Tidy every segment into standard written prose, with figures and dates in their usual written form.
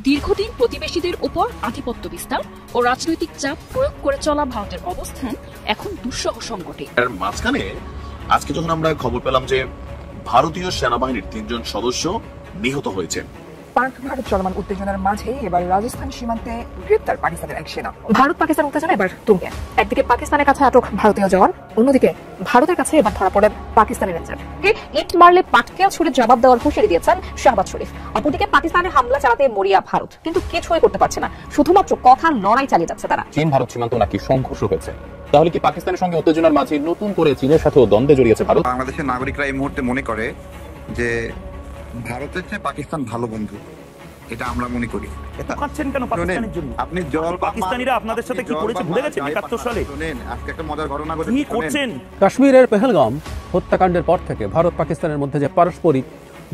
দীর্ঘদিন প্রতিবেশীদের উপর আধিপত্য বিস্তার ও রাজনৈতিক চাপ প্রয়োগ করে চলা ভারতের অবস্থান এখন দুঃসহ সংকটে। এর মাঝখানে আজকে যখন আমরা খবর পেলাম যে ভারতীয় সেনাবাহিনীর ৩ জন সদস্য নিহত হয়েছেন, পাক ভারত চলমান উত্তেজনার মাঝে এবার রাজস্থান সীমান্তে গ্রেপ্তার পাকিস্তানের এক সেনা। ভারত পাকিস্তান উত্তেজনা এবার তুঙ্গে। একদিকে পাকিস্তানের কাছে আটক ভারতীয় জওয়ান, অন্যদিকে ভারতের কাছে এবার ধরা পড়েন পাকিস্তানি রেঞ্জার। ইট মারলে পাটকেল ছুড়ে জবাব দেওয়ার হুঁশিয়ারি দিয়েছেন শাহবাজ শরীফ। অপরদিকে পাকিস্তানের হামলা চালাতে মরিয়া ভারত, কিন্তু কিছুই করতে পারছে না, শুধুমাত্র কথার লড়াই চালিয়ে যাচ্ছে তারা। চীন ভারত সীমান্ত নাকি সংঘর্ষ হয়েছে, তাহলে কি পাকিস্তানের সঙ্গে উত্তেজনার মাঝে নতুন করে চীনের সাথেও দ্বন্দ্বে জড়িয়েছে ভারত? বাংলাদেশের নাগরিকরা এই মুহূর্তে মনে করে যে ভারতের চেয়ে পাকিস্তান ভালো বন্ধু, এটা আমরা মনে করি। আপনি পাকিস্তানিরা আপনাদের সাথে কি করেছে ভুলে গেছেন? ৭১ সালে শুনেন, আজকে একটা মজার ঘটনা কি করছেন। কাশ্মীরের পেহেলগাম হত্যাকাণ্ডের পর থেকে ভারত পাকিস্তানের মধ্যে যে পারস্পরিক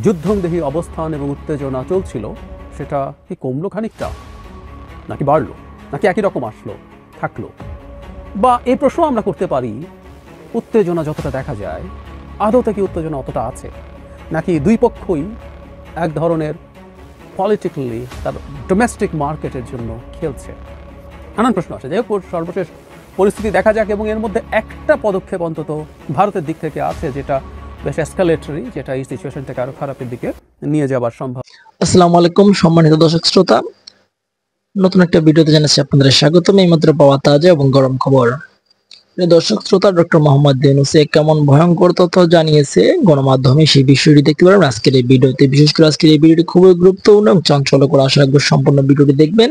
যুদ্ধংদেহী অবস্থান এবং উত্তেজনা চলছিল, সেটা কি কমলো খানিকটা, নাকি বাড়লো, নাকি একই রকম আসলো থাকলো? বা এই প্রশ্ন আমরা করতে পারি, উত্তেজনা যতটা দেখা যায় আদতে কি উত্তেজনা অতটা আছে, নাকি দুই পক্ষই এক ধরনের পলিটিক্যালি তার ডোমেস্টিক মার্কেটের জন্য খেলছে? নানান প্রশ্ন আছে। যাই হোক, সর্বশেষ পরিস্থিতি দেখা যাক, এবং এর মধ্যে একটা পদক্ষেপ অন্তত ভারতের দিক থেকে আছে যেটা বেশ এসকালেটরি, যেটা এই সিচুয়েশনটাকে আরো খারাপের দিকে নিয়ে যাবার সম্ভব। আসসালামু আলাইকুম সম্মানিত দর্শক শ্রোতা, নতুন একটা ভিডিওতে জানাচ্ছি আপনাদের স্বাগতম। এইমাত্র পাওয়া তাজা এবং গরম খবর। দর্শক শ্রোতা, ডক্টর মোহাম্মদ ইউনূস কেমন ভয়ঙ্কর তথ্য জানিয়েছে গণমাধ্যমে, সেই বিষয়টি দেখতে পারেন আজকের এই ভিডিওতে। বিশেষ করে আজকের এই ভিডিওটি খুবই গুরুত্বপূর্ণ এবং চাঞ্চল্যকর। আশা রাখবো সম্পূর্ণ ভিডিওটি দেখবেন,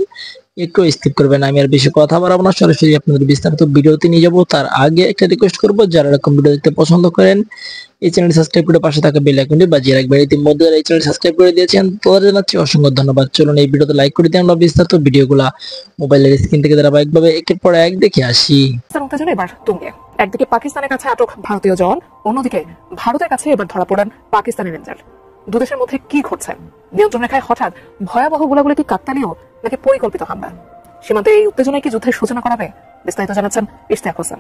একটু স্কিপ করবেন। আমি আর বেশি কথা বাড়াবো না, সরাসরি আপনাদের বিস্তারিত ভিডিওতে নিয়ে যাবো। তার আগে একটা রিকোয়েস্ট করবো, যারা এরকম ভিডিও দেখতে পছন্দ করেন এই চ্যানেলটি সাবস্ক্রাইব করে পাশে থাকা বেল আইকনটি বাজিয়ে রাখবেন। ইতিমধ্যে এই চ্যানেল সাবস্ক্রাইব করে দিয়েছেন, তাদের জানাচ্ছি অসংখ্য ধন্যবাদ। চলুন এই ভিডিওতে লাইক করে দিন, আমরা বিস্তারিত ভিডিওগুলা মোবাইলের স্ক্রিন থেকে ধারাবাহিকভাবে একের পর এক দেখে আসি। উত্তেজনা এবার তুঙ্গে। একদিকে পাকিস্তানের কাছে আটক ভারতীয় জওয়ান, অন্যদিকে ভারতের কাছে এবার ধরা পড়েন পাকিস্তানি রেঞ্জার। দুদেশের মধ্যে কি ঘটছে? নিয়ন্ত্রণ রেখায় হঠাৎ ভয়াবহ গোলাগুলি কি কাকতালীয় নাকি পরিকল্পিত হামলা? সীমান্তে এই উত্তেজনায় কি যুদ্ধের সূচনা করাবে? বিস্তারিত জানাচ্ছেন ইশতিয়াক হোসেন।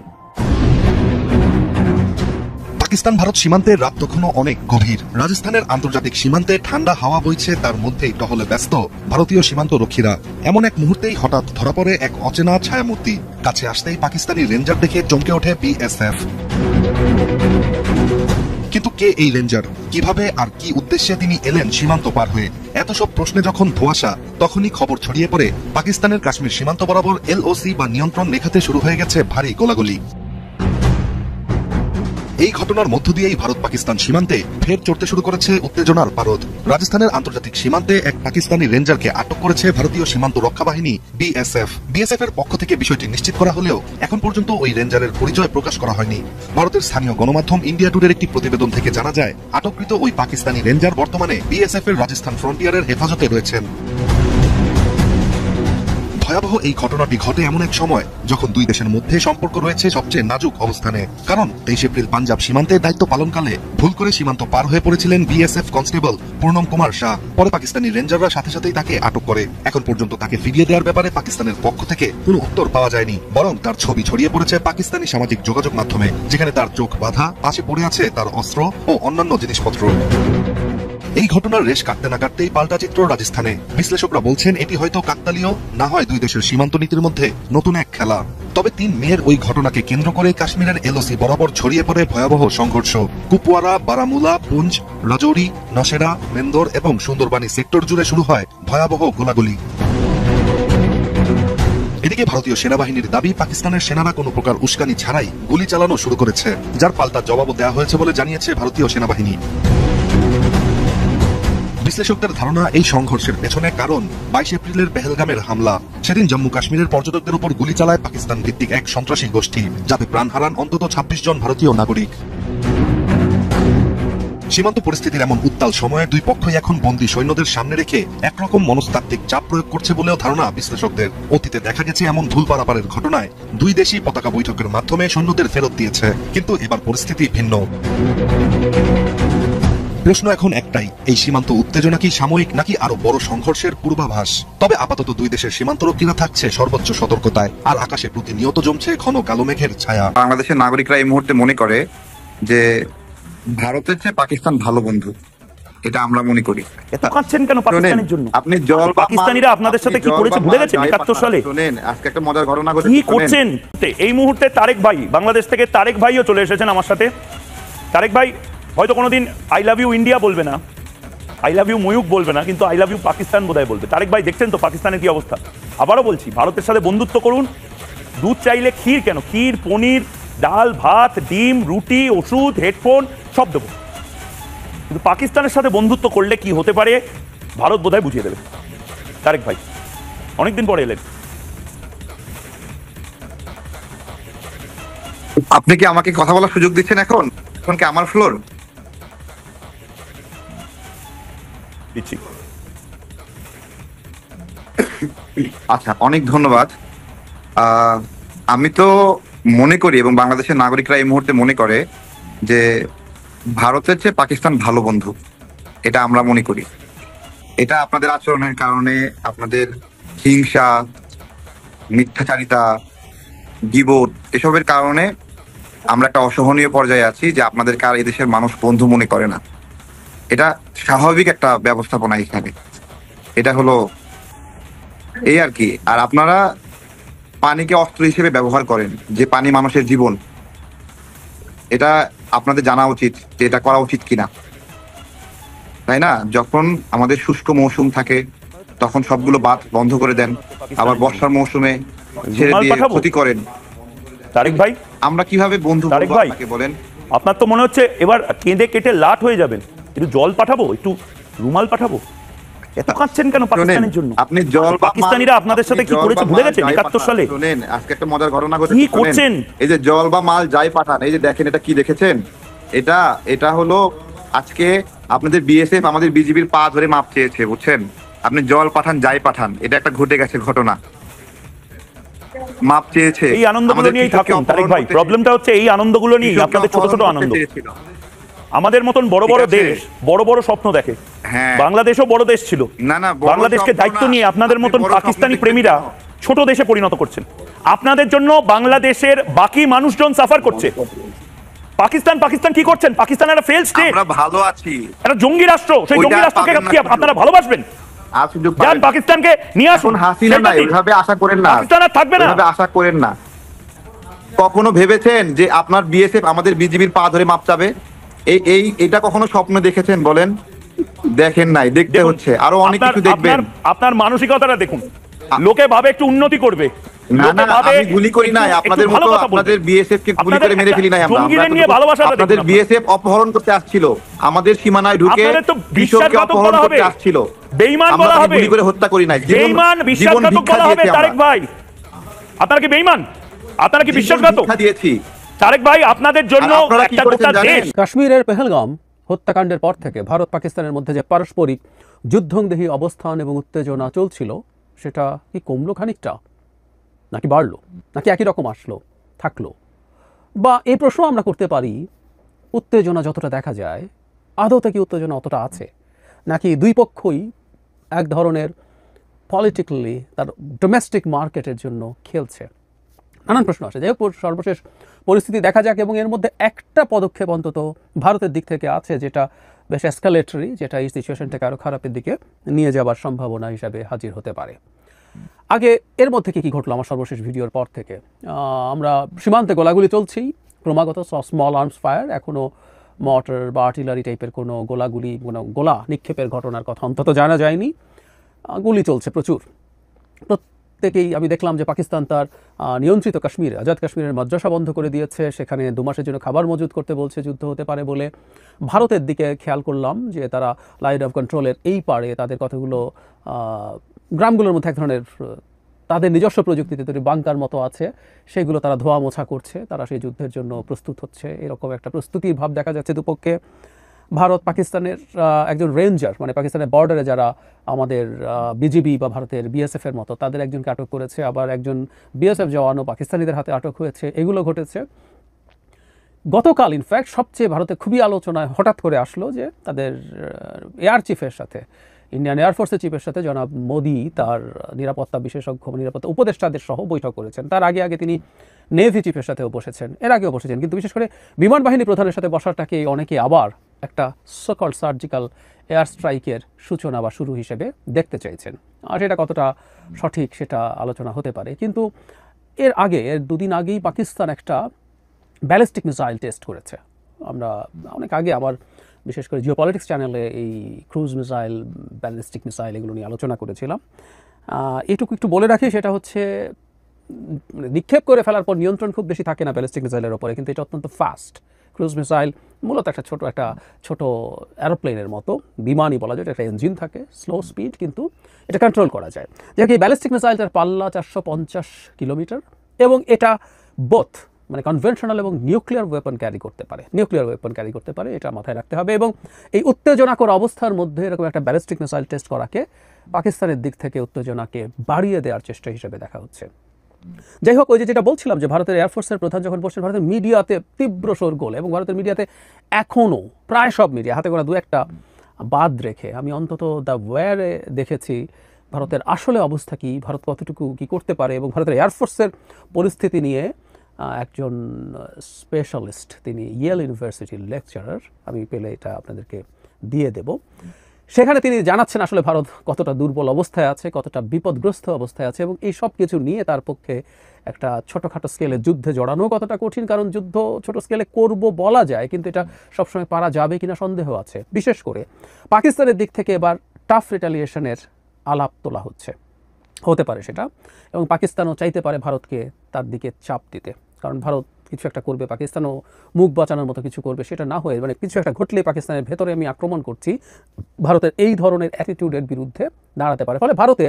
পাকিস্তান ভারত সীমান্তের রাত তখনও অনেক গভীর। রাজস্থানের আন্তর্জাতিক সীমান্তে ঠান্ডা হাওয়া বইছে, তার মধ্যেই টহলে ব্যস্ত ভারতীয় সীমান্ত রক্ষীরা। এমন এক মুহূর্তেই হঠাৎ ধরা পড়ে এক অচেনা ছায়ামূর্তি। কাছে আসতেই পাকিস্তানি রেঞ্জার দেখে চমকে ওঠে বিএসএফ। কিন্তু কে এই রেঞ্জার, কিভাবে আর কি উদ্দেশ্যে তিনি এলেন সীমান্ত পার হয়ে? এত সব প্রশ্নে যখন ধোঁয়াশা, তখনই খবর ছড়িয়ে পড়ে পাকিস্তানের কাশ্মীর সীমান্ত বরাবর এলওসি বা নিয়ন্ত্রণ রেখাতে শুরু হয়ে গেছে ভারী গোলাগুলি। এই ঘটনার মধ্য দিয়েই ভারত পাকিস্তান সীমান্তে ফের চড়তে শুরু করেছে উত্তেজনার পারদ। রাজস্থানের আন্তর্জাতিক সীমান্তে এক পাকিস্তানি রেঞ্জারকে আটক করেছে ভারতীয় সীমান্ত রক্ষা বাহিনী বিএসএফ। বিএসএফ এর পক্ষ থেকে বিষয়টি নিশ্চিত করা হলেও এখন পর্যন্ত ওই রেঞ্জারের পরিচয় প্রকাশ করা হয়নি। ভারতের স্থানীয় গণমাধ্যম ইন্ডিয়া টুডের একটি প্রতিবেদন থেকে জানা যায়, আটককৃত ওই পাকিস্তানি রেঞ্জার বর্তমানে বিএসএফ এর রাজস্থান ফ্রন্টিয়ারের হেফাজতে রয়েছেন। ভয়াবহ এই ঘটনাটি ঘটে এমন এক সময় যখন দুই দেশের মধ্যে সম্পর্ক রয়েছে সবচেয়ে নাজুক অবস্থানে। কারণ 23 এপ্রিল পাঞ্জাব সীমান্তে দায়িত্ব পালনকালে ভুল করে সীমান্ত পার হয়ে পড়েছিলেন বিএসএফ কনস্টেবল পূর্ণম কুমার শাহ। পরে পাকিস্তানি রেঞ্জাররা সাথে সাথেই তাকে আটক করে। এখন পর্যন্ত তাকে ফিরিয়ে দেওয়ার ব্যাপারে পাকিস্তানের পক্ষ থেকে কোনো উত্তর পাওয়া যায়নি, বরং তার ছবি ছড়িয়ে পড়েছে পাকিস্তানি সামাজিক যোগাযোগ মাধ্যমে, যেখানে তার চোখ বাঁধা, পাশে পড়ে আছে তার অস্ত্র ও অন্যান্য জিনিসপত্র। এই ঘটনার রেশ কাটতে না কাটতেই পাল্টা চিত্র রাজস্থানে। বিশ্লেষকরা বলছেন এটি হয়তো কাকতালীয়, না হয় দুই দেশের সীমান্ত নীতির মধ্যে নতুন এক খেলা। তবে 3 মের ওই ঘটনাকে কেন্দ্র করে কাশ্মীরের এলওসি বরাবর ছড়িয়ে পড়ে ভয়াবহ সংঘর্ষ। কুপওয়ারা, বারামুলা, পুঞ্চ, রাজৌরি, নশেরা, মেন্দর এবং সুন্দরবানি সেক্টর জুড়ে শুরু হয় ভয়াবহ গোলাগুলি। এদিকে ভারতীয় সেনাবাহিনীর দাবি, পাকিস্তানের সেনারা কোনো প্রকার উস্কানি ছাড়াই গুলি চালানো শুরু করেছে, যার পাল্টা জবাবও দেওয়া হয়েছে বলে জানিয়েছে ভারতীয় সেনাবাহিনী। বিশ্লেষকদের ধারণা, এই সংঘর্ষের পেছনে কারণ 22 এপ্রিলের পেহেলগামের হামলা। সেদিন জম্মু কাশ্মীরের পর্যটকদের উপর গুলি চালায় পাকিস্তান ভিত্তিক এক সন্ত্রাসী গোষ্ঠী, যাতে প্রাণ হারান অন্তত 26 জন ভারতীয় নাগরিক। সীমান্ত পরিস্থিতির এমন উত্তাল সময়ে দুই পক্ষই এখন বন্দী সৈন্যদের সামনে রেখে একরকম মনস্তাত্ত্বিক চাপ প্রয়োগ করছে বলেও ধারণা বিশ্লেষকদের। অতীতে দেখা গেছে এমন ভুল পারাপারের ঘটনায় দুই দেশই পতাকা বৈঠকের মাধ্যমে সৈন্যদের ফেরত দিয়েছে, কিন্তু এবার পরিস্থিতি ভিন্ন। প্রশ্ন এখন একটাই, এই সীমান্ত উত্তেজনা কি সাময়িক নাকি আরো বড় সংঘর্ষের পূর্বাভাস? তবে আপাতত দুই দেশের সীমান্তরক্ষীরা থাকছে সর্বোচ্চ সতর্কতায়, আর আকাশে প্রতিনিয়ত জমছে ঘন কালো মেঘের ছায়া। বাংলাদেশের নাগরিকরা এই মুহূর্তে মনে করে যে ভারতের চেয়ে পাকিস্তান ভালো বন্ধু, এটা আমরা মনে করি। এত কাঁদছেন কেন পাকিস্তানের জন্য? আপনি জল পাকিস্তানিরা আপনাদের সাথে কি করেছে ভুলে গেছেন 71 সালে? শুনেন, আজকে একটা মজার ঘটনা ঘটেছে। কি করছেন এই মুহূর্তে? তারেক ভাই, বাংলাদেশ থেকে তারেক ভাইও চলে এসেছেন আমার সাথে। তারেক ভাই হয়তো কোনোদিন আই লাভ ইউ ইন্ডিয়া বলবে না, আই লাভ ইউ ময়ূক বলবে না, কিন্তু আই লাভ ইউ পাকিস্তান বোধহয় বলবে। তারেক ভাই দেখছেন তো পাকিস্তানের কি অবস্থা। আবারও বলছি, ভারতের সাথে বন্ধুত্ব করুন। দুধ চাইলে ক্ষীর কেন, ক্ষীর, পনির, ডাল, ভাত, ডিম, রুটি, ওষুধ, হেডফোন সব দেবো, কিন্তু পাকিস্তানের সাথে বন্ধুত্ব করলে কি হতে পারে ভারত বোধহয় বুঝিয়ে দেবে। তারেক ভাই অনেকদিন পরে এলেন। আপনি কি আমাকে কথা বলার সুযোগ দিচ্ছেন? এখন এখন কি আমার ফ্লোর? দিচ্ছি। আচ্ছা, অনেক ধন্যবাদ। আমি তো মনে করি এবং বাংলাদেশের নাগরিকরা এই মুহূর্তে মনে করে যে ভারতের চেয়ে পাকিস্তান ভালো বন্ধু, এটা আমরা মনে করি। এটা আপনাদের আচরণের কারণে, আপনাদের হিংসা, মিথ্যাচারিতা, গীবত এসবের কারণে আমরা একটা অসহনীয় পর্যায়ে আছি যে আপনাদেরকে আর এদেশের মানুষ বন্ধু মনে করে না। এটা স্বাভাবিক একটা ব্যবস্থাপনা এখানে, এটা হলো এই আর কি। আর আপনারা পানিকে অস্ত্র হিসেবে ব্যবহার করেন, যে পানি মানুষের জীবন। এটা আপনাদের জানা উচিত যে এটা করা উচিত কিনা, তাই না? যখন আমাদের শুষ্ক মৌসুম থাকে তখন সবগুলো বাঁধ বন্ধ করে দেন, আবার বর্ষার মৌসুমে ছেড়ে দিয়ে ক্ষতি করেন। তারেক ভাই, আমরা কিভাবে বন্ধু তারেক ভাই বলেন? আপনার তো মনে হচ্ছে এবার কেঁদে কেটে লাট হয়ে যাবেন। একটু জল পাঠাবো, একটু রুমাল পাঠাবো? এত কাঁদছেন কেন পাকিস্তানের জন্য? আপনি জল, পাকিস্তানিরা আপনাদের সাথে কি করেছে ভুলে গেছেন 71 সালে? শুনেন, আজকে একটা মজার ঘটনা ঘটেছে। কি করছেন? এই যে জল বা মাল যাই পাঠান, এই যে দেখেন, এটা কি দেখেছেন? এটা হলো আজকে আপনাদের বিএসএফ আমাদের বিজিবির পা ধরে মাপ চেয়েছে, বুঝছেন? আপনি জল পাঠান, যাই পাঠান, এটা একটা ঘটে গেছে ঘটনা, মাপ চেয়েছে। এই আনন্দগুলো নিয়েই থাকুন তারেক ভাই। প্রবলেমটা হচ্ছে এই আনন্দগুলো নিয়ে, আপনাদের ছোট ছোট আনন্দ। আমাদের মতন বড় বড় দেশ বড় বড় স্বপ্ন দেখে। বাংলাদেশও বড় দেশ ছিল, না, বাংলাদেশকে দায়িত্ব নিয়ে আপনাদের মতন পাকিস্তানি প্রেমীরা ছোট দেশে পরিণত করছেন। আপনাদের জন্য বাংলাদেশের বাকি মানুষজন সাফার করছে। পাকিস্তান কি করছেন? পাকিস্তান একটা ফেল স্টেট, আমরা ভালো আছি, একটা জঙ্গি রাষ্ট্র। সেই জঙ্গি রাষ্ট্রকে কি আপনারা ভালোবাসবেন? যান পাকিস্তানকে নিয়ে আসুন। হাসিনা না, এইভাবে আশা করেন না, পাকিস্তান আর থাকবে না, এইভাবে আশা করেন না। কখনো ভেবেছেন যে আপনার বিএসএফ আমাদের বিজিবির পা ধরে মাপ চাবে? এটা কখনো স্বপ্ন দেখেছেন বলেন? দেখেন নাই, দেখতে হচ্ছে, আরো অনেক কিছু দেখবেন। আপনার মানসিকতাটা দেখুন, লোকে ভাবে একটু উন্নতি করবে। না, আমি গুলি করি নাই আপনাদের মতো, আপনাদের বিএসএফ কে গুলি করে মেরে ফেলি নাই আমরা। আপনাদের বিএসএফ অপহরণ করতে আসছিল, আমাদের সীমানায় ঢুকে কৃষককে অপহরণ করতে আসছিল, বেঈমান বলা হবে, গুলি করে হত্যা করি নাই। বেঈমান বিশ্বাসঘাতক বলা হবে তারেক ভাই। আপনারা কি বেঈমান? আপনারা কি বিশ্বাসঘাতক? দিয়েছি তারেক ভাই, আপনাদের জন্য একটা গোটা দেশ। কাশ্মীরের পেহেলগাম হত্যাকাণ্ডের পর থেকে ভারত পাকিস্তানের মধ্যে যে পারস্পরিক যুদ্ধংদেহী অবস্থান এবং উত্তেজনা চলছিল, সেটা কি কমলো খানিকটা, নাকি বাড়লো, নাকি একই রকম থাকলো? বা এই প্রশ্ন আমরা করতে পারি, উত্তেজনা যতটা দেখা যায় আদতে কি উত্তেজনা অতটা আছে, নাকি দুই পক্ষই এক ধরনের পলিটিক্যালি তার ডোমেস্টিক মার্কেটের জন্য খেলছে? নানান প্রশ্ন আসে। যাই হোক, সর্বশেষ পরিস্থিতি দেখা যাক, এবং এর মধ্যে একটা পদক্ষেপ অন্তত ভারতের দিক থেকে আছে যেটা বেশ এসকালেটরি, যেটা এই সিচুয়েশনটাকে আরও খারাপের দিকে নিয়ে যাবার সম্ভাবনা হিসাবে হাজির হতে পারে। আগে এর মধ্যে কি ঘটলো আমার সর্বশেষ ভিডিওর পর থেকে? আমরা সীমান্তে গোলাগুলি চলছেই ক্রমাগত, স্মল আর্মস ফায়ার, এখনও মর্টার বা আর্টিলারি টাইপের কোনো গোলা নিক্ষেপের ঘটনার কথা অন্তত জানা যায়নি। গুলি চলছে প্রচুর। প্রত্যেকেই আমি দেখলাম যে পাকিস্তান তার নিয়ন্ত্রিত কাশ্মীর, আজাদ কাশ্মীরের মাদ্রাসা বন্ধ করে দিয়েছে, সেখানে 2 মাসের জন্য খাবার মজুত করতে বলছে, যুদ্ধ হতে পারে বলে। ভারতের দিকে খেয়াল করলাম যে তারা লাইন অফ কন্ট্রোলের এই পারে তাদের কতগুলো গ্রামগুলোর মধ্যে এক ধরনের তাদের নিজস্ব প্রযুক্তিতে তৈরি বাংকার মতো আছে, সেগুলো তারা ধোয়া মোছা করছে, তারা সেই যুদ্ধের জন্য প্রস্তুত হচ্ছে। এরকম একটা প্রস্তুতির ভাব দেখা যাচ্ছে দুপক্ষে। ভারত পাকিস্তানের একজন রেঞ্জার, মানে পাকিস্তানের বর্ডারে যারা আমাদের বিজিবি বা ভারতের বিএসএফের মতো, তাদের একজনকে আটক করেছে, আবার একজন বিএসএফ জওয়ানও পাকিস্তানিদের হাতে আটক হয়েছে। এগুলো ঘটেছে গতকাল। ইনফ্যাক্ট সবচেয়ে ভারতে খুবই আলোচনায় হঠাৎ করে আসলো যে তাদের এয়ার চিফের সাথে, ইন্ডিয়ান এয়ারফোর্সের চিফের সাথে জনাব মোদি তার নিরাপত্তা বিশেষজ্ঞ, নিরাপত্তা উপদেষ্টাদের সহ বৈঠক করেছেন। তার আগে তিনি নেভি চিফের সাথেও বসেছেন, এর আগেও বসেছেন, কিন্তু বিশেষ করে বিমান বাহিনী প্রধানের সাথে বসাটাকে অনেকে আবার একটা সকল সার্জিক্যাল এয়ার স্ট্রাইকের সূচনা বা শুরু হিসেবে দেখতে চাইছেন। আর সেটা কতটা সঠিক সেটা আলোচনা হতে পারে, কিন্তু এর দুদিন আগেই পাকিস্তান একটা ব্যালিস্টিক মিসাইল টেস্ট করেছে। আমরা অনেক আগে আমার বিশেষ করে জিওপলিটিক্স চ্যানেলে এই ক্রুজ মিসাইল, ব্যালিস্টিক মিসাইল এগুলো নিয়ে আলোচনা করেছিলাম। এটুকু একটু বলে রাখি, সেটা হচ্ছে নিক্ষেপ করে ফেলার পর নিয়ন্ত্রণ খুব বেশি থাকে না ব্যালিস্টিক মিসাইলের ওপরে, কিন্তু এটা অত্যন্ত ফাস্ট। ক্রুজ মিসাইল মূলত একটা ছোট অ্যারোপ্লেনের মতো, বিমানই বলা যায়, একটা ইঞ্জিন থাকে, স্লো স্পিড, কিন্তু এটা কন্ট্রোল করা যায়। যেহেতু এই ব্যালিস্টিক মিসাইলটার পাল্লা 450 কিলোমিটার এবং এটা বোথ মানে কনভেনশনাল এবং নিউক্লিয়ার ওয়েপন ক্যারি করতে পারে, এটা মাথায় রাখতে হবে। এবং এই উত্তেজনাকর অবস্থার মধ্যে এরকম একটা ব্যালিস্টিক মিসাইল টেস্ট করাকে পাকিস্তানের দিক থেকে উত্তেজনাকে বাড়িয়ে দেওয়ার চেষ্টা হিসেবে দেখা হচ্ছে। যাই হোক, ওই যেটা বলছিলাম যে ভারতের এয়ারফোর্সের প্রধান যখন বলছেন, ভারতের মিডিয়াতে তীব্র শোরগোল, এবং ভারতের মিডিয়াতে এখনও প্রায় সব মিডিয়া, হাতে গোনা দু একটা বাদ রেখে আমি অন্তত দ্য ওয়্যারে দেখেছি ভারতের আসলে অবস্থা কী, ভারত কতটুকু কী করতে পারে, এবং ভারতের এয়ারফোর্সের পরিস্থিতি নিয়ে একজন স্পেশালিস্ট, তিনি ইয়েল ইউনিভার্সিটির লেকচারার, আমি পেলে এটা আপনাদেরকে দিয়ে দেব, সেখানে তিনি জানাচ্ছেন আসলে ভারত কতটা দুর্বল অবস্থায় আছে, কতটা বিপদগ্রস্ত অবস্থায় আছে, এবং এই সব কিছু নিয়ে তার পক্ষে একটা ছোটোখাটো স্কেলে যুদ্ধে জড়ানো কতটা কঠিন। কারণ যুদ্ধ ছোট স্কেলে করব বলা যায়, কিন্তু এটা সবসময় পারা যাবে কিনা সন্দেহ আছে। বিশেষ করে পাকিস্তানের দিক থেকে এবার টাফ রিটালিয়েশনের আলাপ তোলা হতে পারে সেটা, এবং পাকিস্তানও চাইতে পারে ভারতকে তার দিকে চাপ দিতে, কারণ ভারত কিছু একটা করবে, পাকিস্তানও মুখ বাঁচানোর মতো কিছু করবে, সেটা না হয়ে মানে কিছু একটা ঘটলে পাকিস্তানের ভেতরে আমি আক্রমণ করছি, ভারতের এই ধরনের অ্যাটিটিউডের বিরুদ্ধে দাঁড়াতে পারে। ফলে ভারতে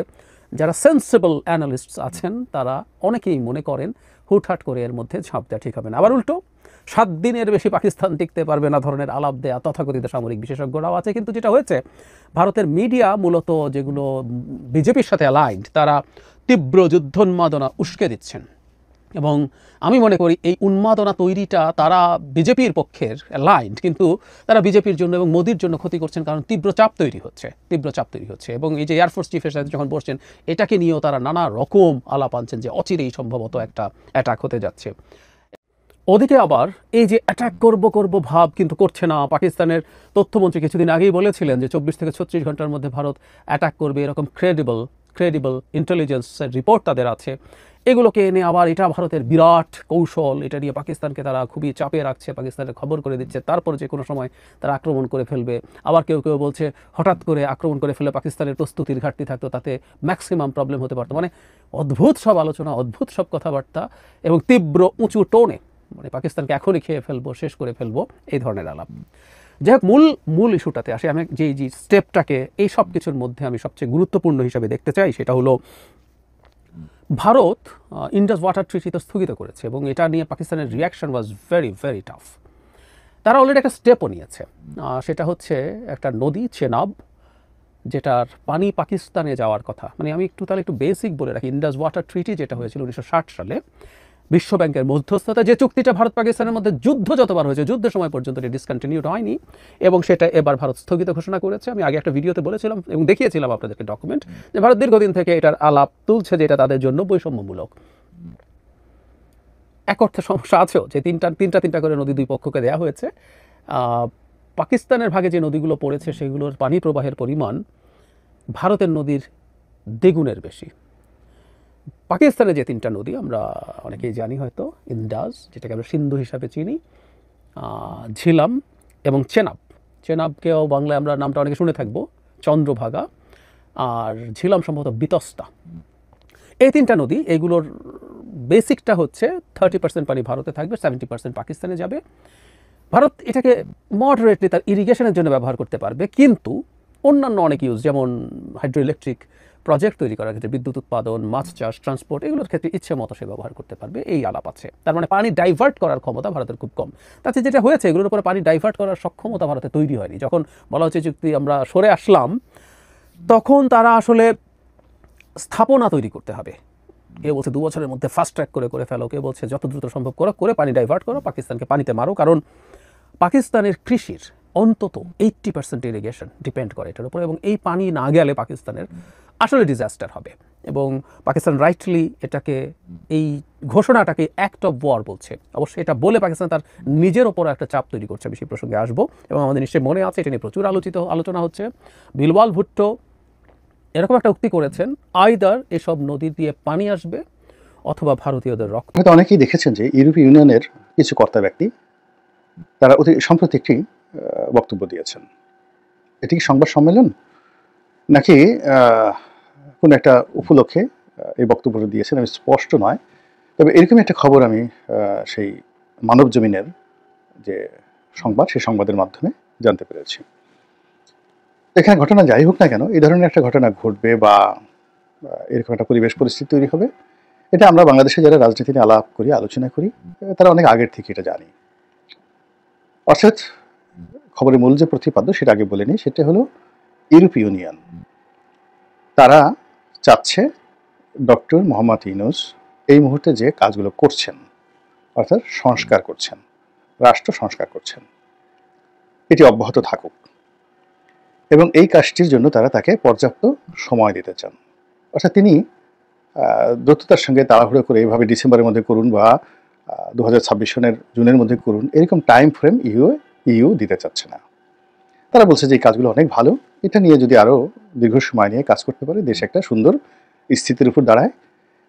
যারা সেন্সিবল অ্যানালিস্টস আছেন তারা অনেকেই মনে করেন হুটহাট করে এর মধ্যে ঝাঁপ দেওয়া ঠিক হবে না। আবার উল্টো 7 দিনের বেশি পাকিস্তান টিকতে পারবে না ধরনের আলাপ দেয়া তথাকথিত সামরিক বিশেষজ্ঞরাও আছে। কিন্তু যেটা হয়েছে, ভারতের মিডিয়া মূলত যেগুলো বিজেপির সাথে অ্যালাইন্ড, তারা তীব্র যুদ্ধোন্মাদনা উস্কে দিচ্ছেন, এবং আমি মনে করি এই উন্মাদনা তৈরিটা তারা বিজেপির পক্ষের অ্যালাইন্ড, কিন্তু তারা বিজেপির জন্য এবং মোদির জন্য ক্ষতি করছেন, কারণ তীব্র চাপ তৈরি হচ্ছে। এবং এই যে এয়ারফোর্স চিফের সাথে যখন বসছেন, এটাকে নিয়েও তারা নানা রকম আলাপ আনছেন যে অচিরেই সম্ভবত একটা অ্যাটাক হতে যাচ্ছে। ওদিকে আবার এই যে অ্যাটাক করব ভাব কিন্তু করছে না। পাকিস্তানের তথ্যমন্ত্রী কিছুদিন আগেই বলেছিলেন যে 24 থেকে 36 ঘন্টার মধ্যে ভারত অ্যাটাক করবে, এরকম ক্রেডিবল ইন্টেলিজেন্সের রিপোর্ট তাদের আছে। এগুলোকে এনে আবার এটা ভারতের বিরাট কৌশল, এটা নিয়ে পাকিস্তানকে তারা খুবই চাপে রাখছে, পাকিস্তানের খবর করে দিচ্ছে, তারপর যে কোনো সময় তারা আক্রমণ করে ফেলবে। আবার কেউ বলছে হঠাৎ করে আক্রমণ করে ফেলে পাকিস্তানের প্রস্তুতির ঘাটতি থাকতো, তাতে ম্যাক্সিমাম প্রবলেম হতে পারতো। মানে অদ্ভুত সব আলোচনা, অদ্ভুত সব কথাবার্তা, এবং তীব্র উঁচু টোনে, মানে পাকিস্তানকে এখনই খেয়ে ফেলবো, শেষ করে ফেলবো, এই ধরনের আলাপ। যাই হোক, মূল ইস্যুটাতে আসে। আমি যে স্টেপটাকে এই সব কিছুর মধ্যে আমি সবচেয়ে গুরুত্বপূর্ণ হিসাবে দেখতে চাই, সেটা হলো ভারত ইন্ডাস ওয়াটার ট্রিটি তো স্থগিত করেছে, এবং এটা নিয়ে পাকিস্তানের reaction was very very tough. তারা অলরেডি একটা স্টেপও নিয়েছে, সেটা হচ্ছে একটা নদী চেনাব, যেটার পানি পাকিস্তানে যাওয়ার কথা। মানে আমি একটু বেসিক বলে রাখি, ইন্ডাস ওয়াটার ট্রিটি যেটা হয়েছিল 1960 সালে বিশ্বব্যাংকের মধ্যস্থতা, যে চুক্তিটা ভারত পাকিস্তানের মধ্যে যুদ্ধ যতবার হয়েছে, যুদ্ধের সময় পর্যন্ত এটি ডিসকন্টিনিউড হয়নি, এবং সেটা এবার ভারত স্থগিত ঘোষণা করেছে। আমি আগে একটা ভিডিওতে বলেছিলাম এবং দেখিয়েছিলাম আপনাদেরকে ডকুমেন্ট, যে ভারত দীর্ঘদিন থেকে এটার আলাপ তুলছে যে এটা তাদের জন্য বৈষম্যমূলক। এক অর্থে সমস্যা আছেও, যে তিনটা করে নদী দুই পক্ষকে দেওয়া হয়েছে। পাকিস্তানের ভাগে যে নদীগুলো পড়েছে সেগুলোর পানি প্রবাহের পরিমাণ ভারতের নদীর দ্বিগুণের বেশি। পাকিস্তানে যে 3টা নদী আমরা অনেকেই জানি হয়তো, ইন্দাস, যেটাকে আমরা সিন্ধু হিসাবে চিনি, ঝিলাম এবং চেনাবকেও বাংলায় আমরা নামটা অনেকে শুনে থাকবো, চন্দ্রভাগা, আর ঝিলাম সম্ভবত বিতস্তা। এই 3টা নদী, এগুলোর বেসিকটা হচ্ছে 30% পানি ভারতে থাকবে, 70% পাকিস্তানে যাবে। ভারত এটাকে মডারেটলি তার ইরিগেশনের জন্য ব্যবহার করতে পারবে, কিন্তু অন্যান্য অনেক ইউজ, যেমন হাইড্রো ইলেকট্রিক প্রজেক্ট তৈরি করার ক্ষেত্রে, বিদ্যুৎ উৎপাদন, মাছ চাষ, ট্রান্সপোর্ট, এগুলোর ক্ষেত্রে ইচ্ছে মতো সে ব্যবহার করতে পারবে, এই আলাপ আছে। তার মানে পানি ডাইভার্ট করার ক্ষমতা ভারতের খুব কম। তাতে যেটা হয়েছে, এগুলোর উপরে পানি ডাইভার্ট করার সক্ষমতা ভারতে তৈরি হয়নি। যখন বলা হচ্ছে চুক্তি আমরা সরে আসলাম, তখন তারা আসলে স্থাপনা তৈরি করতে হবে। কেউ বলছে 2 বছরের মধ্যে ফাস্ট ট্র্যাক করে ফেলো, কেউ বলছে যত দ্রুত সম্ভব করে পানি ডাইভার্ট করো, পাকিস্তানকে পানিতে মারো। কারণ পাকিস্তানের কৃষির অন্তত 80% ইরিগেশন ডিপেন্ড করে এটার উপর, এবং এই পানি না গেলে পাকিস্তানের আসলে ডিজাস্টার হবে। এবং পাকিস্তান রাইটলি এটাকে এই ঘোষণাটাকে অ্যাক্ট অফ ওয়ার বলছে। অবশ্যই এটা বলে পাকিস্তান তার নিজের ওপর একটা চাপ তৈরি করছে। আমি সেই প্রসঙ্গে আসবো এবং আমাদের নিশ্চয়ই মনে আছে এটা নিয়ে প্রচুর আলোচনা হচ্ছে। বিলওয়াল ভুট্টো এরকম একটা উক্তি করেছেন, আইদার এসব নদী দিয়ে পানি আসবে অথবা ভারতীয়দের রক্ত। হয়তো অনেকেই দেখেছেন যে ইউরোপীয় ইউনিয়নের কিছু কর্তা ব্যক্তি তারা অতি সম্প্রতি একটি বক্তব্য দিয়েছেন। এটি কি সংবাদ সম্মেলন নাকি কোন একটা উপলক্ষে এই বক্তব্যটা দিয়েছেন আমি স্পষ্ট নয়, তবে এরকমই একটা খবর আমি সেই মানব জমিনের যে সংবাদ সেই সংবাদের মাধ্যমে জানতে পেরেছি। এখানে ঘটনা যাই হোক না কেন, এই ধরনের একটা ঘটনা ঘটবে বা এরকম একটা পরিবেশ পরিস্থিতি তৈরি হবে, এটা আমরা বাংলাদেশে যারা রাজনীতি নিয়ে আলাপ করি, আলোচনা করি, তারা অনেক আগের থেকে এটা জানি। অর্থাৎ খবরের মূল যে প্রতিপাদ্য সেটা আগে বলে নিই, সেটা হলো ইউরোপীয় ইউনিয়ন তারা চাচ্ছে ডক্টর মোহাম্মদ ইউনূস এই মুহূর্তে যে কাজগুলো করছেন, অর্থাৎ সংস্কার করছেন, রাষ্ট্র সংস্কার করছেন, এটি অব্যাহত থাকুক এবং এই কাজটির জন্য তারা তাকে পর্যাপ্ত সময় দিতে চান। অর্থাৎ তিনি দ্রুততার সঙ্গে তাড়াহুড়ো করে এইভাবে ডিসেম্বরের মধ্যে করুন বা 2026 সনের জুনের মধ্যে করুন, এরকম টাইম ফ্রেম ইউ দিতে চাচ্ছে না। তারা বলছে যে এই কাজগুলো অনেক ভালো, এটা নিয়ে যদি আরও দীর্ঘ সময় নিয়ে কাজ করতে পারে দেশ একটা সুন্দর স্থিতির উপর দাঁড়ায়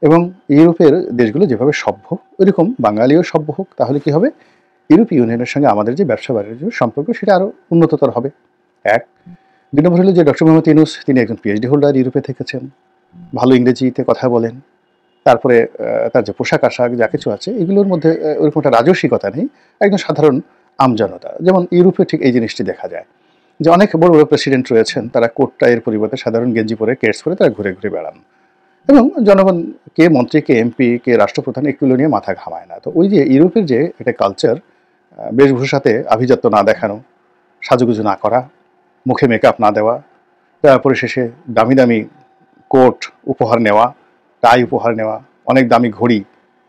এবং ইউরোপের দেশগুলো যেভাবে সভ্য ওইরকম বাঙালিও সভ্য হোক, তাহলে কি হবে, ইউরোপীয় ইউনিয়নের সঙ্গে আমাদের যে ব্যবসা বাণিজ্য সম্পর্ক সেটা আরও উন্নততর হবে। এক। 2 নম্বর হলো যে ডক্টর মোহাম্মদ ইউনূস তিনি একজন পিএইচডি হোল্ডার, ইউরোপে থেকেছেন, ভালো ইংরেজিতে কথা বলেন, তারপরে তার যে পোশাক আশাক যা কিছু আছে এগুলোর মধ্যে ওরকম একটা রাজস্বিকতা নেই, একজন সাধারণ আমজনতা। যেমন ইউরোপে ঠিক এই জিনিসটি দেখা যায় যে অনেক বড় বড় প্রেসিডেন্ট রয়েছেন, তারা কোট টাইয়ের পরিবর্তে সাধারণ গেঞ্জি পরে কেটস পরে তারা ঘুরে ঘুরে বেড়ান এবং জনগণ কে মন্ত্রী কে এমপি কে রাষ্ট্রপ্রধান এগুলো নিয়ে মাথা ঘামায় না। তো ওই যে ইউরোপের যে একটা কালচার, বেশভূষাতে আভিজাত্য না দেখানো, সাজুগুজু না করা, মুখে মেকআপ না দেওয়া, তারপরে শেষে দামি দামি কোট উপহার নেওয়া, টাই উপহার নেওয়া, অনেক দামি ঘড়ি,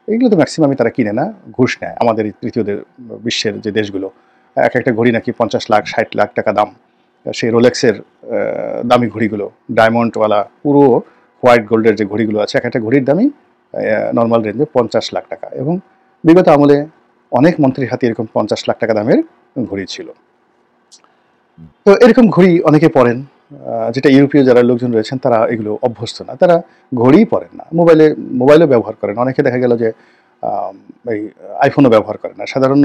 এগুলো তো ম্যাক্সিমামই তারা কিনে না, ঘুষ নেয়। আমাদের এই তৃতীয় বিশ্বের যে দেশগুলো এক একটা ঘড়ি নাকি 50 লাখ 60 লাখ টাকা দাম, সেই রোলেক্সের দামি ঘড়িগুলো, ডায়মন্ডওয়ালা পুরো হোয়াইট গোল্ডের যে ঘড়িগুলো আছে, এক একটা ঘড়ির দামই নর্মাল রেঞ্জে 50 লাখ টাকা এবং বিগত আমলে অনেক মন্ত্রীর হাতে এরকম 50 লাখ টাকা দামের ঘড়ি ছিল। তো এরকম ঘড়ি অনেকে পরেন, যেটা ইউরোপীয় যারা লোকজন রয়েছেন তারা এগুলো অভ্যস্ত না, তারা ঘড়িই পরেন না, মোবাইলও ব্যবহার করেন। অনেকে দেখা গেল যে এই আইফোনও ব্যবহার করেন না, সাধারণ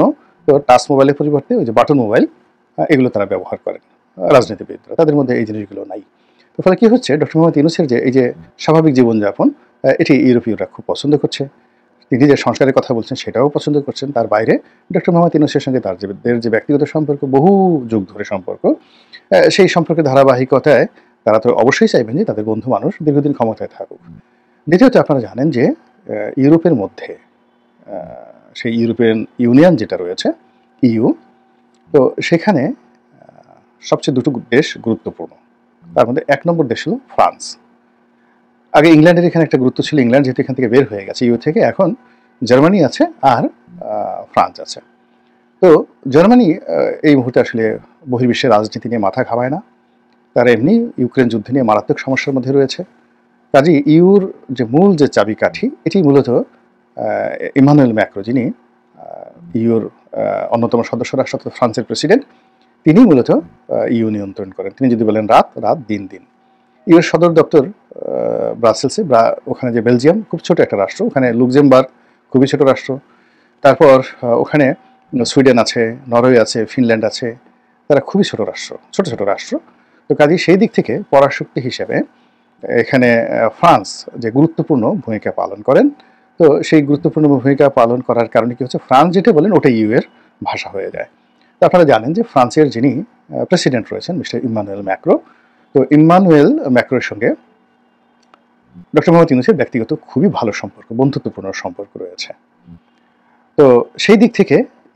টাচ মোবাইলের পরিবর্তে ওই যে বাটন মোবাইল এগুলো তারা ব্যবহার করেন রাজনীতিবিদরা, তাদের মধ্যে এই জিনিসগুলো নাই। তো ফলে কী হচ্ছে, ডক্টর মোহাম্মদ ইউনূসের যে এই যে স্বাভাবিক জীবনযাপন এটি ইউরোপীয়রা খুব পছন্দ করছে, তিনি যে সংস্কারের কথা বলছেন সেটাও পছন্দ করছেন। তার বাইরে ডক্টর মোহাম্মদ ইউনূসের সঙ্গে তার যে ব্যক্তিগত সম্পর্ক, বহু যুগ ধরে সম্পর্ক, সেই সম্পর্কের ধারাবাহিকতায় তারা তো অবশ্যই চাইবেন যে তাদের বন্ধু মানুষ দীর্ঘদিন ক্ষমতায় থাকুক। দ্বিতীয়ত আপনারা জানেন যে ইউরোপের মধ্যে সেই ইউরোপিয়ান ইউনিয়ন যেটা রয়েছে ইউ, তো সেখানে সবচেয়ে দুটো দেশ গুরুত্বপূর্ণ, তার মধ্যে 1 নম্বর দেশ হলো ফ্রান্স। আগে ইংল্যান্ডের এখানে একটা গুরুত্ব ছিল, ইংল্যান্ড যেহেতু এখান থেকে বের হয়ে গেছে ইউ থেকে, এখন জার্মানি আছে আর ফ্রান্স আছে। তো জার্মানি এই মুহূর্তে আসলে বহির্বিশ্বের রাজনীতি নিয়ে মাথা ঘামায় না, তারা এমনি ইউক্রেন যুদ্ধ নিয়ে মারাত্মক সমস্যার মধ্যে রয়েছে। কাজেই ইউর যে মূল যে চাবিকাঠি এটি মূলত ইমানুয়েল ম্যাক্রো, যিনি ইউর অন্যতম সদস্য রাষ্ট্র ফ্রান্সের প্রেসিডেন্ট, তিনি মূলত ইউ নিয়ন্ত্রণ করেন। তিনি যদি বলেন রাত, রাত, দিন, দিন। ইউর সদর দপ্তর ব্রাসেলসে, ওখানে যে বেলজিয়াম খুব ছোট একটা রাষ্ট্র, ওখানে লুক্সেমবার্গ খুবই ছোট রাষ্ট্র, তারপর ওখানে সুইডেন আছে, নরওয়ে আছে, ফিনল্যান্ড আছে, তারা খুবই ছোট রাষ্ট্র, ছোট ছোট রাষ্ট্র। তো কাজেই সেই দিক থেকে পরাশক্তি হিসেবে এখানে ফ্রান্স যে গুরুত্বপূর্ণ ভূমিকা পালন করেন। তো সেই গুরুত্বপূর্ণ ভূমিকা পালন করার কারণে কি হচ্ছে, ফ্রান্স যেটা বলেন ওটা ইউ এর ভাষা হয়ে যায়। তো আপনারা জানেন যে ফ্রান্সের যিনি প্রেসিডেন্ট রয়েছেন মিস্টার ইমানুয়েল ম্যাক্রো, তো ইমানুয়েল ম্যাক্রোর সঙ্গে ডক্টর মোহাম্মদ ইউনূসের ব্যক্তিগত খুবই ভালো সম্পর্ক, বন্ধুত্বপূর্ণ সম্পর্ক রয়েছে। তো সেই দিক থেকে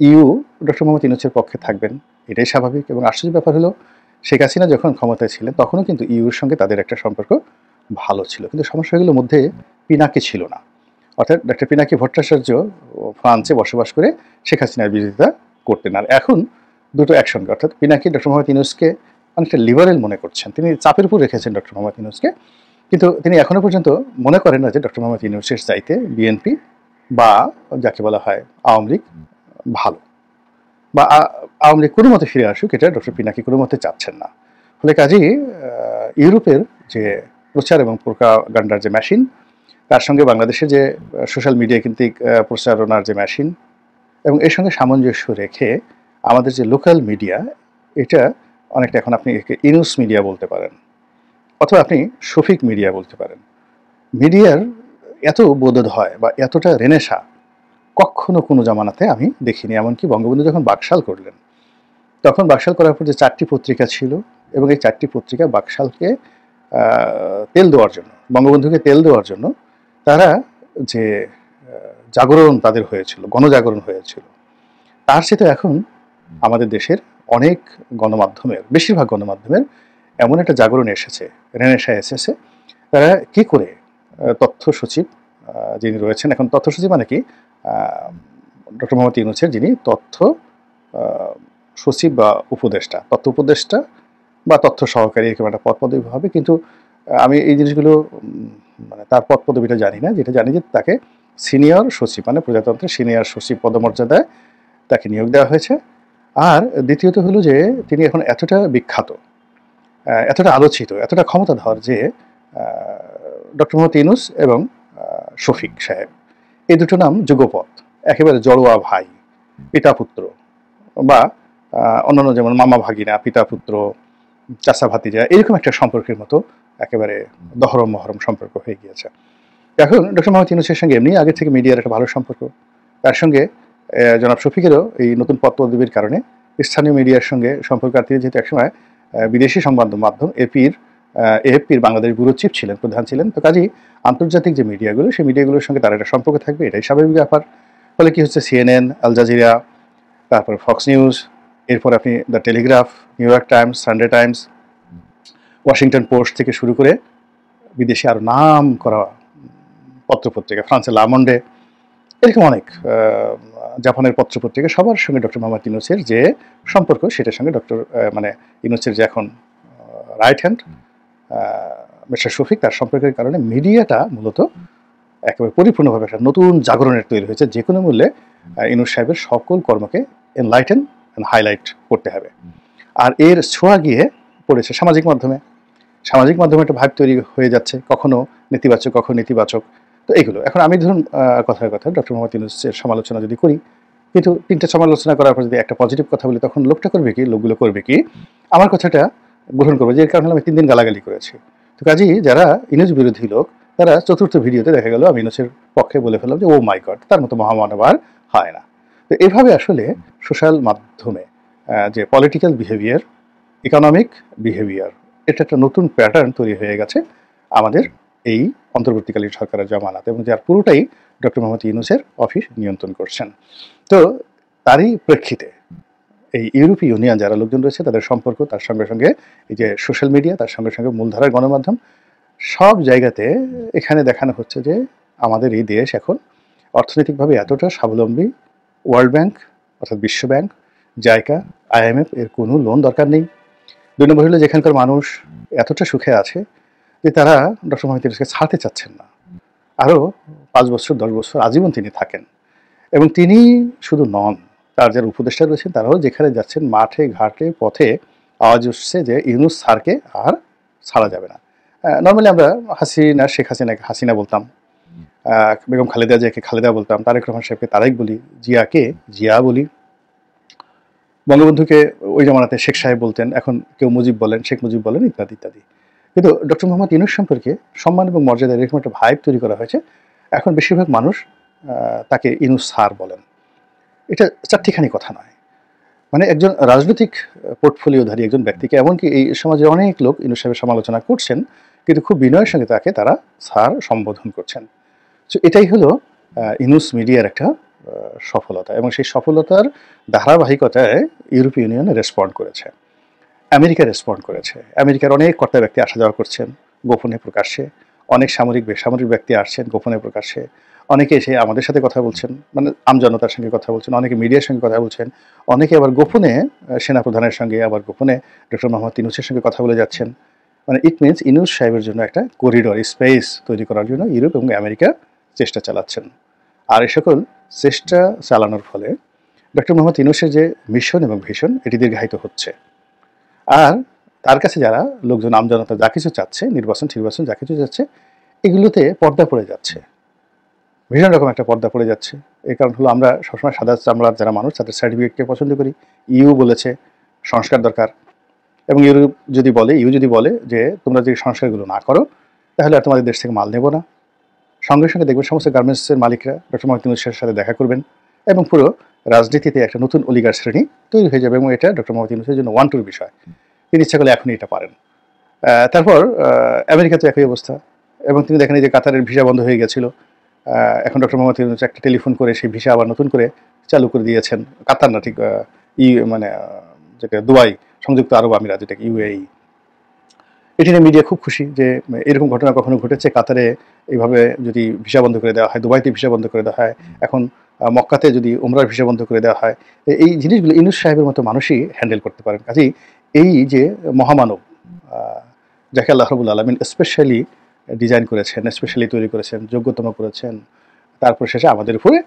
ইউ ডক্টর মোহাম্মদ ইউনূসের পক্ষে থাকবেন, এটাই স্বাভাবিক। এবং আশ্চর্য ব্যাপার হলো, শেখ হাসিনা যখন ক্ষমতায় ছিলেন তখনও কিন্তু ইউর সঙ্গে তাদের একটা সম্পর্ক ভালো ছিল, কিন্তু সমস্যাগুলোর মধ্যে পিনাকি ছিল না। অর্থাৎ ডক্টর পিনাকি ভট্টাচার্য ফ্রান্সে বসবাস করে শেখ হাসিনার বিরোধিতা করতেন, আর এখন দুটো একসঙ্গে, অর্থাৎ পিনাকি ডক্টর মোহাম্মদ ইউনূসকে অনেকটা লিবারেল মনে করছেন, তিনি চাপের উপর রেখেছেন ডক্টর মোহাম্মদ ইউনূসকে, কিন্তু তিনি এখনো পর্যন্ত মনে করেন না যে ডক্টর মোহাম্মদ ইউনূসের চাইতে বিএনপি বা যাকে বলা হয় আওয়ামী লীগ ভালো, বা আওয়ামী লীগ কোনো মতে ফিরে আসুক, এটা ডক্টর পিনাকি কোনো মতে চাচ্ছেন না। ফলে কাজেই ইউরোপের যে প্রচার এবং প্রোপাগান্ডার যে মেশিন, তার সঙ্গে বাংলাদেশের যে সোশ্যাল মিডিয়া কেন্দ্রিক প্রচারণার যে মেশিন, এবং এর সঙ্গে সামঞ্জস্য রেখে আমাদের যে লোকাল মিডিয়া, এটা অনেকটা এখন আপনি একে ইউনুস মিডিয়া বলতে পারেন, অথবা আপনি শফিক মিডিয়া বলতে পারেন। মিডিয়ার এত বোধোদয় বা এতটা রেনেসা কখনো কোনো জামানাতে আমি দেখিনি। এমনকি বঙ্গবন্ধু যখন বাকশাল করলেন, তখন বাকশাল করার পর যে 4টি পত্রিকা ছিল, এবং এই 4টি পত্রিকা বাকশালকে তেল দেওয়ার জন্য, বঙ্গবন্ধুকে তেল দেওয়ার জন্য তারা যে জাগরণ তাদের হয়েছিল, গণজাগরণ হয়েছিল, তার সাথে এখন আমাদের দেশের অনেক গণমাধ্যমের, বেশিরভাগ গণমাধ্যমের এমন একটা জাগরণ এসেছে, রেনেসা এসেছে। তারা কি করে তথ্য সচিব যিনি রয়েছেন এখন, তথ্য সচিব মানে কি, ডক্টর মোহাম্মদ ইউনূসের যিনি তথ্য সচিব বা উপদেষ্টা, তথ্য উপদেষ্টা বা তথ্য সহকারী, এরকম একটা পদ পদবি হবে। কিন্তু আমি এই জিনিসগুলো মানে তার পদ পদবিটা জানি না। যেটা জানি যে তাকে সিনিয়র সচিব, মানে প্রজাতন্ত্রের সিনিয়র সচিব পদমর্যাদায় তাকে নিয়োগ দেওয়া হয়েছে। আর দ্বিতীয়ত হলো যে তিনি এখন এতটা বিখ্যাত, এতটা আলোচিত, এতটা ক্ষমতাধর যে ডক্টর মোহাম্মদ ইউনূস এবং শফিক সাহেব, এই দুটো নাম যুগপৎ, একেবারে জড়োয়া ভাই, পিতা পুত্র, বা অন্যান্য যেমন মামা ভাগিনা, পিতা পুত্র, চাচা ভাতিজা, এরকম একটা সম্পর্কের মতো একেবারে দহরম মহরম সম্পর্ক হয়ে গিয়েছে। এখন ডক্টর মোহাম্মদ ইউনূসের সঙ্গে এমনি আগে থেকে মিডিয়ার একটা ভালো সম্পর্ক, তার সঙ্গে জনাব শফিকেরও এই নতুন পদ পদবীর কারণে স্থানীয় মিডিয়ার সঙ্গে সম্পর্ক। আর তিনি যেহেতু একসময় বিদেশি সংবাদ মাধ্যম এএফপির বাংলাদেশ ব্যুরো চিফ ছিলেন, প্রধান ছিলেন, তো কাজেই আন্তর্জাতিক যে মিডিয়াগুলো, সেই মিডিয়াগুলোর সঙ্গে তার একটা সম্পর্ক থাকবে, এটাই স্বাভাবিক ব্যাপার। ফলে কি হচ্ছে, CNN, আল জাজিরা, তারপর ফক্স নিউজ, এরপর আপনি the Telegraph, new York Times, Sunday Times, Washington post থেকে শুরু করে বিদেশে আরও নাম করা পত্রপত্রিকা, ফ্রান্সের লা মন্ডে, এরকম অনেক, জাপানের পত্রপত্রিকা, সবার সঙ্গে ডক্টর মোহাম্মদ ইউনূসের যে সম্পর্ক, সেটার সঙ্গে মানে ইউনূসের যে এখন রাইট হ্যান্ড মিস্টার শফিক, তার সম্পর্কের কারণে মিডিয়াটা মূলত একেবারে পরিপূর্ণভাবে একটা নতুন জাগরণের তৈরি হয়েছে। যে কোনো মূল্যে ইউনূস সাহেবের সকল কর্মকে এনলাইটেন অ্যান্ড হাইলাইট করতে হবে। আর এর ছোঁয়া গিয়ে পড়েছে সামাজিক মাধ্যমে। সামাজিক মাধ্যমে একটা ভাব তৈরি হয়ে যাচ্ছে, কখনো নেতিবাচক, কখনো নেতিবাচক। তো এগুলো এখন আমি ধরুন কথার কথা ডক্টর মোহাম্মদ ইউনূসের সমালোচনা যদি করি, কিন্তু 3টে সমালোচনা করার পর যদি একটা পজিটিভ কথা বলি, তখন লোকটা করবে কি, লোকগুলো করবে কি, আমার কথাটা গ্রহণ করবে, যে এর কারণে আমি 3 দিন গালাগালি করেছি। তো কাজেই যারা ইউনূস বিরোধী লোক, তারা চতুর্থ ভিডিওতে দেখা গেল আমি ইউনূসের পক্ষে বলে ফেললাম যে ও মাই গড, তার মতো মহামানব আর হয় না। তো এভাবে আসলে সোশ্যাল মাধ্যমে যে পলিটিক্যাল বিহেভিয়ার, ইকোনমিক বিহেভিয়ার, এটা একটা নতুন প্যাটার্ন তৈরি হয়ে গেছে আমাদের এই অন্তর্বর্তীকালীন সরকারের জামানাতে, এবং যার পুরোটাই ডক্টর মোহাম্মদ ইউনূসের অফিস নিয়ন্ত্রণ করছেন। তো তারই প্রেক্ষিতে এই ইউরোপীয় ইউনিয়ন যারা লোকজন রয়েছে, তাদের সম্পর্ক, তার সঙ্গে সঙ্গে এই যে সোশ্যাল মিডিয়া, তার সঙ্গে সঙ্গে মূলধারার গণমাধ্যম, সব জায়গাতে এখানে দেখানো হচ্ছে যে আমাদের এই দেশ এখন অর্থনৈতিকভাবে এতটা স্বাবলম্বী, ওয়ার্ল্ড ব্যাংক অর্থাৎ বিশ্ব ব্যাংক, জাইকা, IMF এর কোনো লোন দরকার নেই। 2 নম্বর হলো যেখানকার মানুষ এতটা সুখে আছে যে তারা ডক্টর মোহাম্মদ ইউনূসকে ছাড়তে চাচ্ছেন না, আরও 5 বছর 10 বছর আজীবন তিনি থাকেন। এবং তিনি শুধু নন, তার যারা উপদেষ্টা রয়েছেন তারাও যেখানে যাচ্ছেন, মাঠে ঘাটে পথে আওয়াজ উঠছে যে ইউনূস স্যারকে আর ছাড়া যাবে না। নর্মালি আমরা শেখ হাসিনাকে হাসিনা বলতাম, বেগম খালেদা জিয়াকে খালেদা বলতাম, তারেক রহমান সাহেবকে তারেক বলি, জিয়াকে জিয়া বলি, বঙ্গবন্ধুকে ওই জামানাতে শেখ সাহেব বলতেন, এখন কেউ মুজিব বলেন, শেখ মুজিব বলেন, ইত্যাদি ইত্যাদি। কিন্তু ডক্টর মোহাম্মদ ইউনূস সম্পর্কে সম্মান এবং মর্যাদা এরকম একটা ভাইব তৈরি করা হয়েছে। এখন বেশিরভাগ মানুষ তাকে ইউনূস স্যার বলেন। এটা চারটিখানি কথা নয়, মানে একজন রাজনৈতিক পোর্টফোলিওধারী একজন ব্যক্তিকে, এমনকি এই সমাজে অনেক লোক ইউনূস সাহেবের সমালোচনা করছেন, কিন্তু খুব বিনয়ের সঙ্গে তাকে তারা স্যার সম্বোধন করছেন। তো এটাই হলো ইউনূস মিডিয়ার একটা সফলতা, এবং সেই সফলতার ধারাবাহিকতায় ইউরোপীয় ইউনিয়ন রেসপন্ড করেছে, আমেরিকা রেসপন্ড করেছে। আমেরিকার অনেক কর্তা ব্যক্তি আসা যাওয়া করছেন গোপনে প্রকাশ্যে, অনেক সামরিক বেসামরিক ব্যক্তি আসছেন গোপনে প্রকাশ্যে, অনেকে এসে আমাদের সাথে কথা বলছেন, মানে আমজনতার সঙ্গে কথা বলছেন, অনেকে মিডিয়ার সঙ্গে কথা বলছেন, অনেকে আবার গোপনে সেনাপ্রধানের সঙ্গে, আবার গোপনে ডক্টর মোহাম্মদ ইউনূসের সঙ্গে কথা বলে যাচ্ছেন। মানে ইট মিনস ইউনূস সাহেবের জন্য একটা করিডোর স্পেস তৈরি করার জন্য ইউরোপ এবং আমেরিকা চেষ্টা চালাচ্ছেন। আর এই সকল চেষ্টা চালানোর ফলে ডক্টর মোহাম্মদ ইউনূসের যে মিশন এবং ভিশন এটি দীর্ঘায়িত হচ্ছে। আর তার কাছে যারা লোকজন আমজনতা যা কিছু চাচ্ছে, নির্বাচন যা কিছু চাচ্ছে, এগুলোতে পর্দা পড়ে যাচ্ছে, ভীষণ রকম একটা পর্দা পড়ে যাচ্ছে। এই কারণ হলো আমরা সবসময় সাদা চামড়ার যারা মানুষ তাদের সার্টিফিকেটকে পছন্দ করি। ইউ বলেছে সংস্কার দরকার, এবং ইউরোপ যদি বলে যে তোমরা যে সংস্কারগুলো না করো তাহলে আর তোমাদের দেশ থেকে মাল নেব না, সঙ্গে সঙ্গে দেখবেন সমস্ত গার্মেন্টসের মালিকরা ডক্টর মোহাম্মদ ইউনূসের সাথে দেখা করবেন এবং পুরো রাজনীতিতে একটা নতুন অলিগার শ্রেণী তৈরি হয়ে যাবে। এবং এটা ডক্টর মোহাম্মদ ইউনূসের জন্য ওয়ান্টুর বিষয়, তিনি ইচ্ছা করলে এখনই এটা পারেন। তারপর আমেরিকাতে একই অবস্থা, এবং তিনি দেখেন যে কাতারের ভিসা বন্ধ হয়ে গেছিল, এখন ডক্টর মোহাম্মদ ইউনূস একটা টেলিফোন করে সেই ভিসা আবার নতুন করে চালু করে দিয়েছেন। কাতার না, ঠিক মানে যেটা দুবাই, সংযুক্ত আরব আমিরাত, যেটাকে UAE। এটি নিয়ে মিডিয়া খুব খুশি যে এরকম ঘটনা কখনো ঘটেছে। কাতারে এইভাবে যদি ভিসা বন্ধ করে দেওয়া হয়, দুবাইতে ভিসা বন্ধ করে দেওয়া হয়, এখন মক্কাতে যদি উমরার ভিসা বন্ধ করে দেওয়া হয়, এই জিনিসগুলো ইউনূস সাহেবের মতো মানুষই হ্যান্ডেল করতে পারেন। কাজেই এই যে মহামানব যাকে আল্লাহ রাব্বুল আলামিন স্পেশালি ডিজাইন করেছেন, স্পেশালি তৈরি করেছেন, যোগ্যতম করেছেন, তারপর শেষে আমাদের উপরে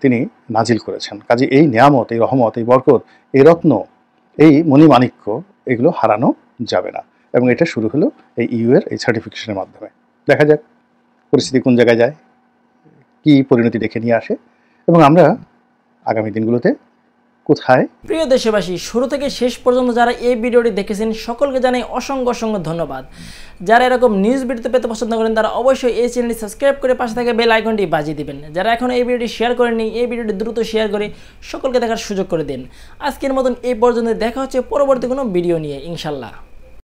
তিনি নাজিল করেছেন। কাজে এই নিয়ামত, এই রহমত, এই বরকত, এই রত্ন, এই মণিমাণিক্য, এগুলো হারানো যাবে না। এবং এটা শুরু হলো এই EU এর এই সার্টিফিকেশনের মাধ্যমে। দেখা যাক পরিস্থিতি কোন জায়গায় যায়, কি পরিণতি ডেকে নিয়ে আসে, এবং আমরা আগামী দিনগুলোতে কোথায়। প্রিয় দেশবাসী, শুরু থেকে শেষ পর্যন্ত যারা এই ভিডিওটি দেখেছেন সকলকে জানাই অসংখ্য ধন্যবাদ। যারা এরকম নিউজ ভিডিও পেতে পছন্দ করেন তারা অবশ্যই এই চ্যানেলটি সাবস্ক্রাইব করে পাশে থাকা বেল আইকনটি বাজিয়ে দিবেন। যারা এখন এই ভিডিওটি শেয়ার করেননি, এই ভিডিওটি দ্রুত শেয়ার করে সকলকে দেখার সুযোগ করে দিন। আজকের মতন এই পর্যন্ত, দেখা হচ্ছে পরবর্তী কোনো ভিডিও নিয়ে ইনশাল্লাহ।